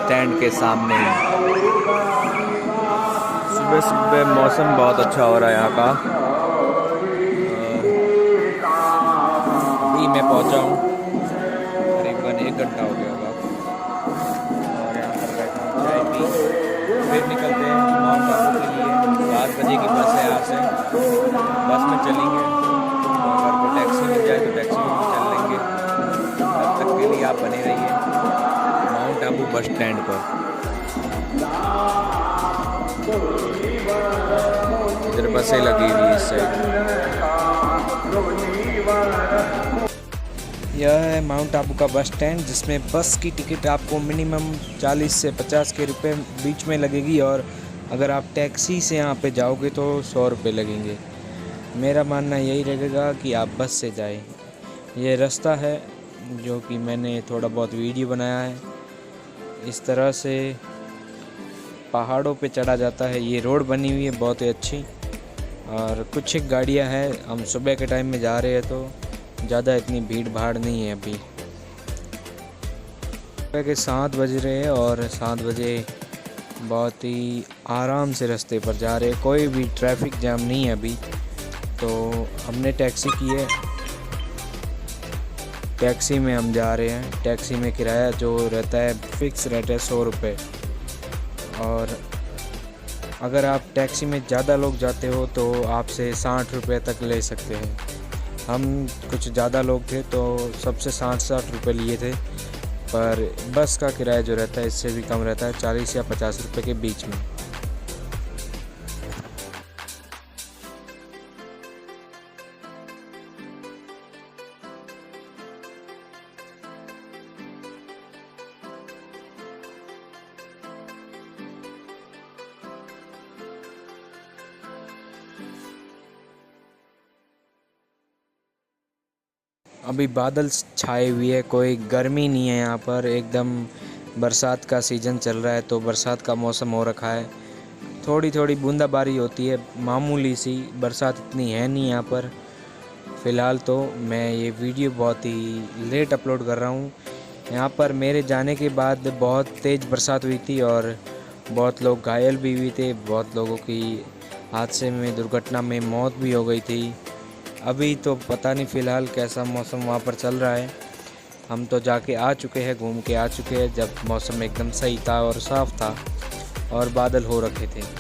Stand के सामने ही। सुबह सुबह मौसम बहुत अच्छा हो रहा है यहाँ का। अभी मैं पहुँचा हूँ, करीबन 1 घंटा हो गया होगा, और यहाँ पर बैठा हूँ चाय पी। फिर निकलते हैं माउंट आबू के लिए। 7 बजे की बस है यहाँ से, बस में चलेंगे। अगर कोई टैक्सी मिल जाए तो टैक्सी में भी चल लेंगे। तब तक के लिए आप बने रहिए माउंट आबू बस स्टैंड पर। इधर बसें लगी हुई इस साइड। यह है माउंट आबू का बस स्टैंड, जिसमें बस की टिकट आपको मिनिमम 40 से 50 के रुपए बीच में लगेगी, और अगर आप टैक्सी से यहाँ पे जाओगे तो 100 रुपये लगेंगे। मेरा मानना यही रहेगा कि आप बस से जाएं। ये रास्ता है जो कि मैंने थोड़ा बहुत वीडियो बनाया है। इस तरह से पहाड़ों पे चढ़ा जाता है। ये रोड बनी हुई है बहुत ही अच्छी, और कुछ एक गाड़ियाँ हैं। हम सुबह के टाइम में जा रहे हैं तो ज़्यादा इतनी भीड़ भाड़ नहीं है अभी। सुबह के 7 बज रहे हैं और 7 बजे बहुत ही आराम से रास्ते पर जा रहे हैं। कोई भी ट्रैफिक जाम नहीं है अभी। तो हमने टैक्सी की है, टैक्सी में हम जा रहे हैं। टैक्सी में किराया जो रहता है फिक्स रहता है 100 रुपये, और अगर आप टैक्सी में ज़्यादा लोग जाते हो तो आपसे 60 रुपये तक ले सकते हैं। हम कुछ ज़्यादा लोग थे तो सबसे 60 रुपये लिए थे, पर बस का किराया जो रहता है इससे भी कम रहता है, 40 या 50 रुपये के बीच में। अभी बादल छाए हुए है, कोई गर्मी नहीं है यहाँ पर। एकदम बरसात का सीज़न चल रहा है तो बरसात का मौसम हो रखा है। थोड़ी थोड़ी बूंदाबांदी होती है, मामूली सी। बरसात इतनी है नहीं यहाँ पर फ़िलहाल। तो मैं ये वीडियो बहुत ही लेट अपलोड कर रहा हूँ। यहाँ पर मेरे जाने के बाद बहुत तेज़ बरसात हुई थी और बहुत लोग घायल भी हुए थे। बहुत लोगों की हादसे में, दुर्घटना में मौत भी हो गई थी। अभी तो पता नहीं फ़िलहाल कैसा मौसम वहाँ पर चल रहा है। हम तो जाके आ चुके हैं, घूम के आ चुके हैं, जब मौसम एकदम सही था और साफ़ था और बादल हो रखे थे।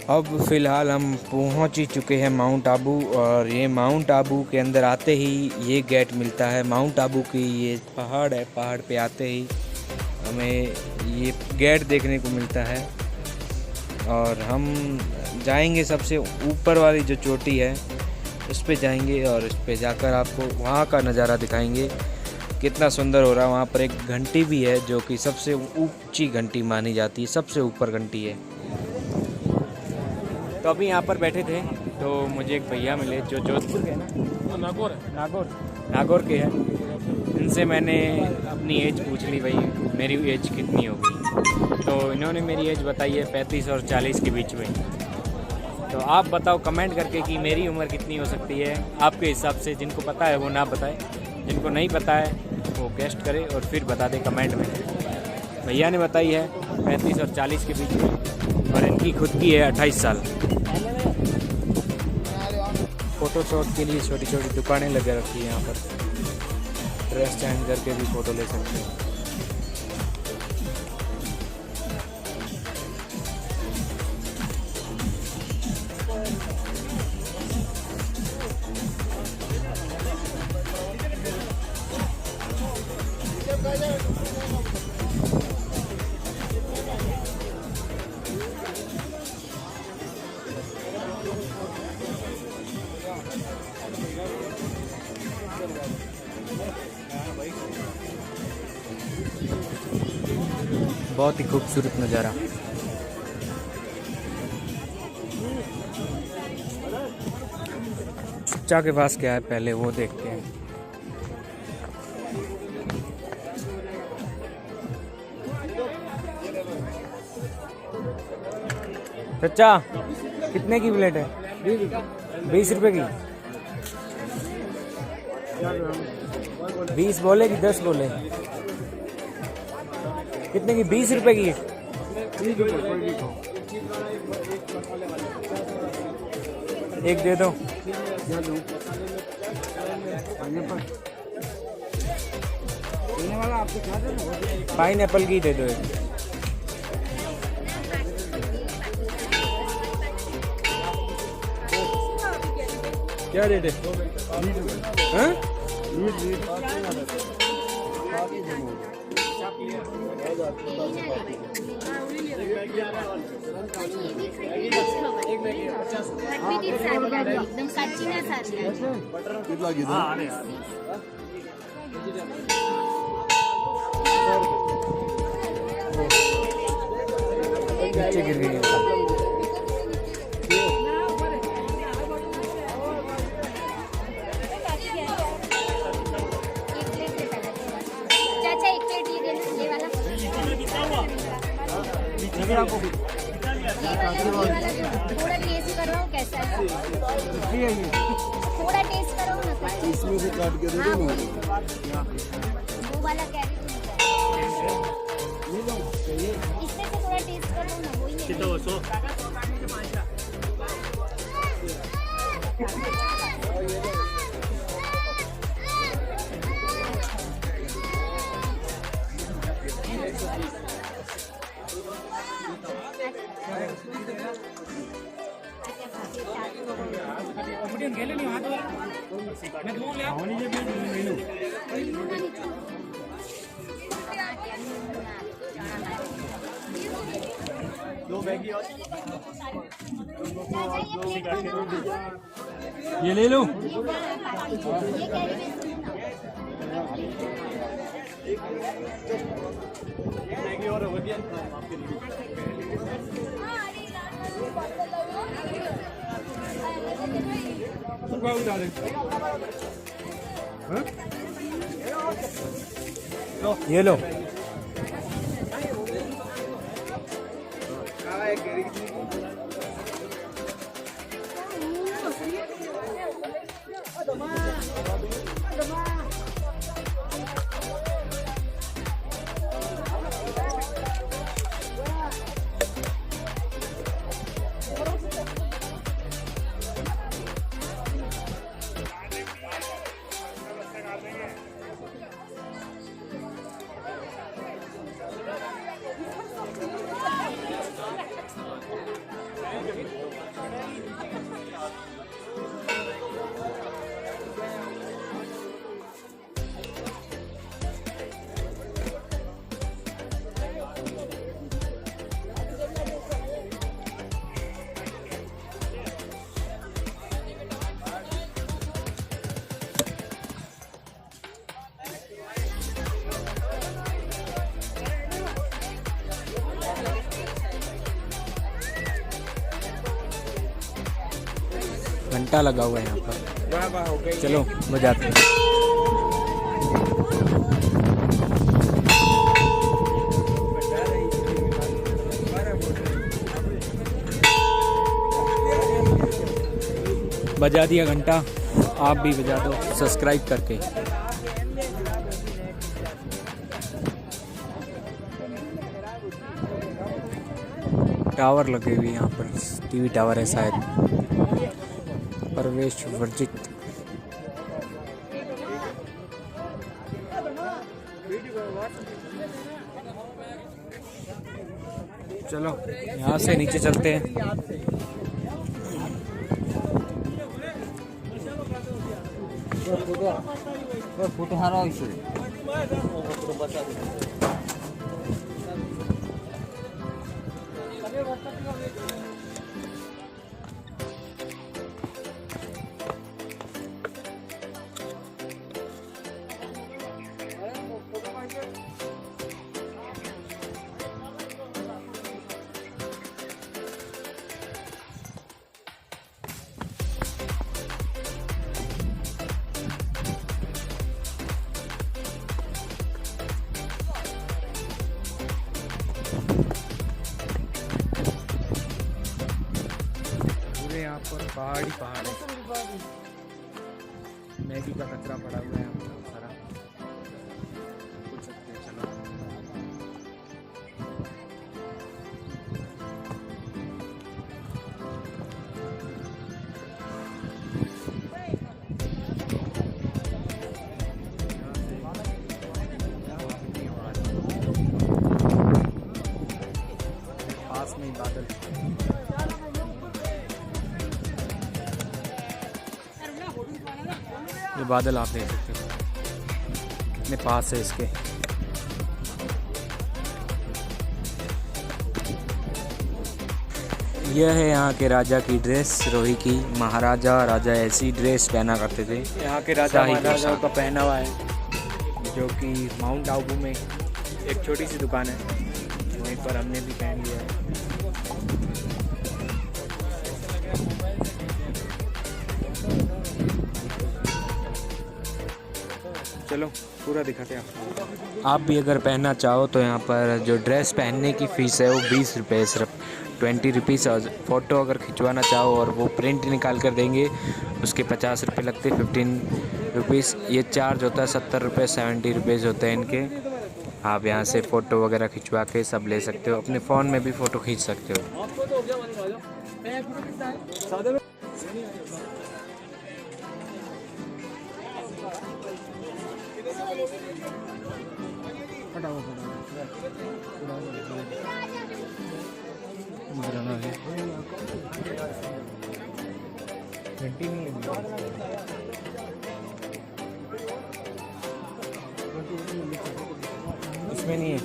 अब फ़िलहाल हम पहुंच ही चुके हैं माउंट आबू, और ये माउंट आबू के अंदर आते ही ये गेट मिलता है। माउंट आबू की ये पहाड़ है, पहाड़ पे आते ही हमें ये गेट देखने को मिलता है। और हम जाएंगे सबसे ऊपर वाली जो चोटी है उस पे जाएंगे, और उस पे जाकर आपको वहाँ का नज़ारा दिखाएंगे कितना सुंदर हो रहा है। वहाँ पर एक घंटी भी है जो कि सबसे ऊंची घंटी मानी जाती है, सबसे ऊपर घंटी है। तो अभी यहाँ पर बैठे थे तो मुझे एक भैया मिले जो जोधपुर के हैं ना, नागौर के हैं। इनसे मैंने अपनी एज पूछ ली, भाई मेरी एज कितनी होगी। तो इन्होंने मेरी एज बताई है 35 और 40 के बीच में। तो आप बताओ कमेंट करके कि मेरी उम्र कितनी हो सकती है आपके हिसाब से। जिनको पता है वो ना बताए, जिनको नहीं पता है वो गेस्ट करे और फिर बता दे कमेंट में। भैया ने बताई है 35 और 40 के बीच में, और इनकी खुद की है 28 साल। फ़ोटो शॉट के लिए छोटी छोटी दुकानें लगा रखी है यहाँ पर। ड्रेस चेंज करके भी फ़ोटो ले सकते हैं। बहुत ही खूबसूरत नज़ारा। चच्चा के पास क्या है पहले वो देखते हैं। चच्चा कितने की प्लेट है? 20 रुपए की। 20 बोले कि 10 बोले? कितने की? 20 रुपए की। एक दे दो। पाइनएप्पल की दे दो एक। क्या रेट है? हाँ? एकदम काची ना साधी नीचे गिर गई। चाचा एक प्लेट ये देना, ये वाला। ये वाला जो थोड़ा टेस्ट करो कैसा है। थोड़ा टेस्ट करो ना, इसमें से काट के दे दो ना। वो वाला कैरी इसमें से थोड़ा टेस्ट करो ना, वही है। ये ले लो। ये लो। घंटा लगा हुआ है यहाँ पर। चलो बजाते हैं। बजा दिया घंटा, आप भी बजा दो सब्सक्राइब करके। टावर लगे हुए यहाँ पर, टीवी टावर है शायद। प्रवेश वर्जित। चलो यहाँ से नीचे चलते हैं। फोटो हारा यहाँ पर पहाड़ है। मैगी का कचरा पड़ा हुआ है यहाँ पर सारा। पूछ सकते हैं, चलो। पास में बादल। ये बादल आप देख सकते हो, इतने पास है इसके। यह है यहाँ के राजा की ड्रेस, रोही की। महाराजा राजा ऐसी ड्रेस पहना करते थे। यहाँ के राजा महाराजाओं का पहनावा है, जो कि माउंट आबू में एक छोटी सी दुकान है, वहीं पर हमने भी पहन लिया है। चलो पूरा दिखाते हैं आपको। आप भी अगर पहनना चाहो तो यहाँ पर जो ड्रेस पहनने की फ़ीस है वो 20 रुपये, सिर्फ 20 रुपीज़। और फ़ोटो अगर खिंचवाना चाहो और वो प्रिंट निकाल कर देंगे, उसके 50 रुपये लगते, 15 रुपीज़। ये चार्ज होता है 70 रुपये, 70 रुपीज़ होते हैं इनके। आप यहाँ से फ़ोटो वगैरह खिंचवा के सब ले सकते हो, अपने फ़ोन में भी फ़ोटो खींच सकते हो। इसमें नहीं है।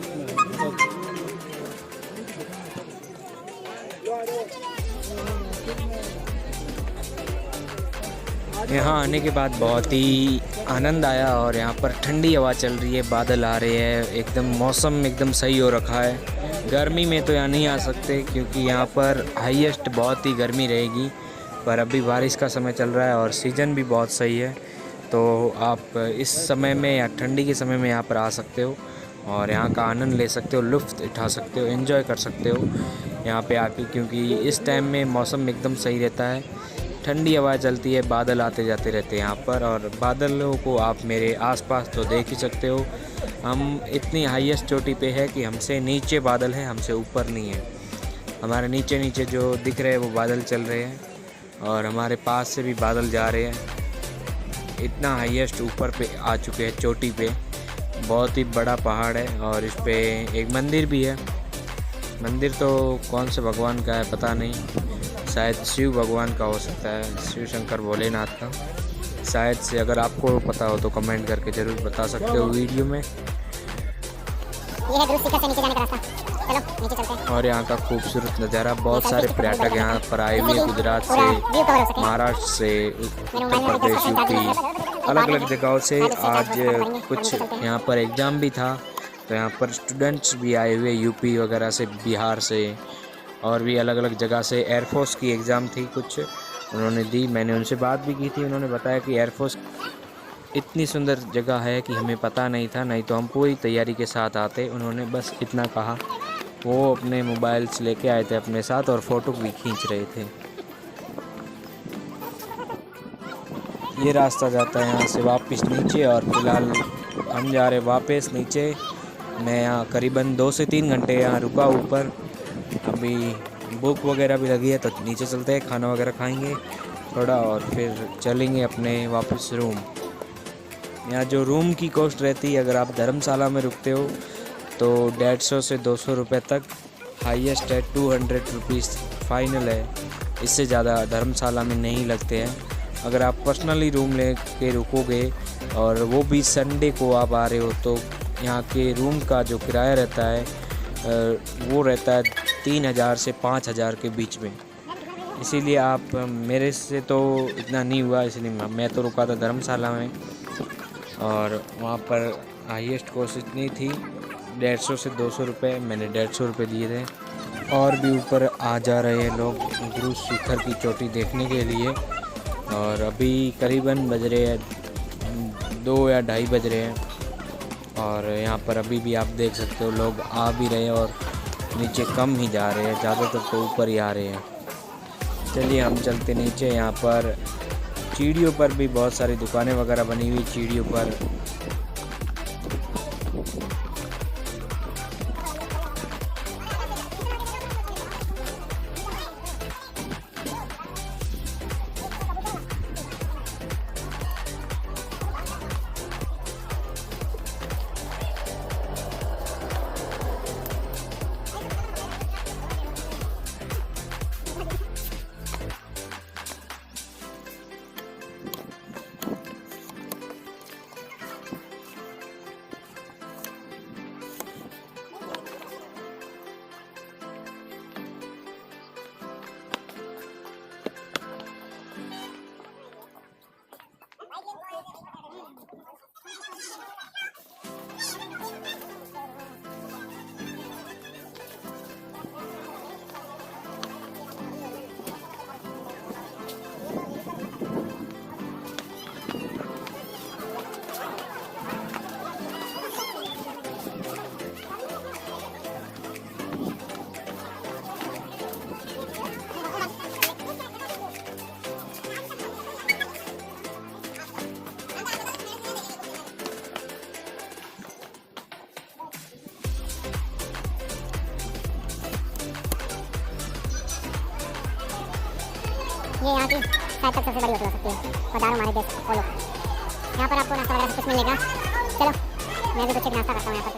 यहाँ आने के बाद बहुत ही आनंद आया, और यहाँ पर ठंडी हवा चल रही है, बादल आ रहे हैं, एकदम मौसम एकदम सही हो रखा है। गर्मी में तो यहाँ नहीं आ सकते क्योंकि यहाँ पर हाईएस्ट बहुत ही गर्मी रहेगी, पर अभी बारिश का समय चल रहा है और सीज़न भी बहुत सही है, तो आप इस समय में या ठंडी के समय में यहाँ पर आ सकते हो और यहाँ का आनंद ले सकते हो, लुत्फ़ उठा सकते हो, एंजॉय कर सकते हो यहाँ पे आके, क्योंकि इस टाइम में मौसम एकदम सही रहता है, ठंडी हवा चलती है, बादल आते जाते रहते हैं यहाँ पर। और बादलों को आप मेरे आसपास तो देख ही सकते हो। हम इतनी हाईएस्ट चोटी पे है कि हमसे नीचे बादल हैं, हमसे ऊपर नहीं है। हमारे नीचे नीचे जो दिख रहे हैं वो बादल चल रहे हैं, और हमारे पास से भी बादल जा रहे हैं। इतना हाईएस्ट ऊपर पे आ चुके हैं, चोटी पे। बहुत ही बड़ा पहाड़ है और इस पे एक मंदिर भी है। मंदिर तो कौन से भगवान का है पता नहीं, शायद शिव भगवान का हो सकता है, शिव शंकर भोलेनाथ का शायद से। अगर आपको पता हो तो कमेंट करके ज़रूर बता सकते हो वीडियो में। ये है गुरु शिखर से नीचे जाने का रास्ता। चलो नीचे चलते हैं। और यहाँ का खूबसूरत नज़ारा, बहुत सारे पर्यटक यहाँ पर आए हुए हैं, गुजरात से, महाराष्ट्र से, उत्तर प्रदेश, यूपी, अलग अलग जगहों से। आज कुछ यहाँ पर एग्ज़ाम भी था, तो यहाँ पर स्टूडेंट्स भी आए हुए, यूपी वगैरह से, बिहार से, और भी अलग अलग जगह से। एयरफोर्स की एग्ज़ाम थी कुछ, उन्होंने दी। मैंने उनसे बात भी की थी, उन्होंने बताया कि एयरफोर्स इतनी सुंदर जगह है कि हमें पता नहीं था, नहीं तो हम पूरी तैयारी के साथ आते। उन्होंने बस इतना कहा। वो अपने मोबाइल्स लेके आए थे अपने साथ और फ़ोटो भी खींच रहे थे। ये रास्ता जाता है यहाँ से वापस नीचे और फिलहाल हम जा रहे वापस नीचे। मैं यहाँ करीबन 2 से 3 घंटे यहाँ रुका ऊपर। अभी भूख वगैरह भी लगी है तो नीचे चलते हैं, खाना वगैरह खाएंगे थोड़ा और फिर चलेंगे अपने वापस रूम। यहाँ जो रूम की कॉस्ट रहती है, अगर आप धर्मशाला में रुकते हो तो 150 से 200 रुपये तक, हाईएस्ट है 200 रुपीज़ फाइनल है। इससे ज़्यादा धर्मशाला में नहीं लगते हैं। अगर आप पर्सनली रूम ले के रुकोगे और वो भी संडे को आप आ रहे हो तो यहाँ के रूम का जो किराया रहता है वो रहता है 3000 से 5000 के बीच में। इसीलिए आप, मेरे से तो इतना नहीं हुआ, इसलिए मैं तो रुका था धर्मशाला में और वहाँ पर हाईएस्ट कॉस्ट इतनी थी 150 से 200 रुपये। मैंने 150 रुपये दिए थे। और भी ऊपर आ जा रहे हैं लोग गुरु शिखर की चोटी देखने के लिए और अभी करीबन बज रहे हैं 2 या 2:30 बज रहे हैं और यहाँ पर अभी भी आप देख सकते हो लोग आ भी रहे हैं और नीचे कम ही जा रहे हैं, ज़्यादातर तो ऊपर ही आ रहे हैं। चलिए हम चलते नीचे। यहाँ पर सीढ़ियों पर भी बहुत सारी दुकानें वगैरह बनी हुई सीढ़ियों पर। ये यहाँ की शायद तक सबसे बड़ी होटल हो सकती है पधारो हमारे देश को। यहाँ पर आपको नाश्ता वगैरह सब कुछ मिलेगा। चलो मैं भी कुछ एक नाश्ता करता हूँ यहाँ पर।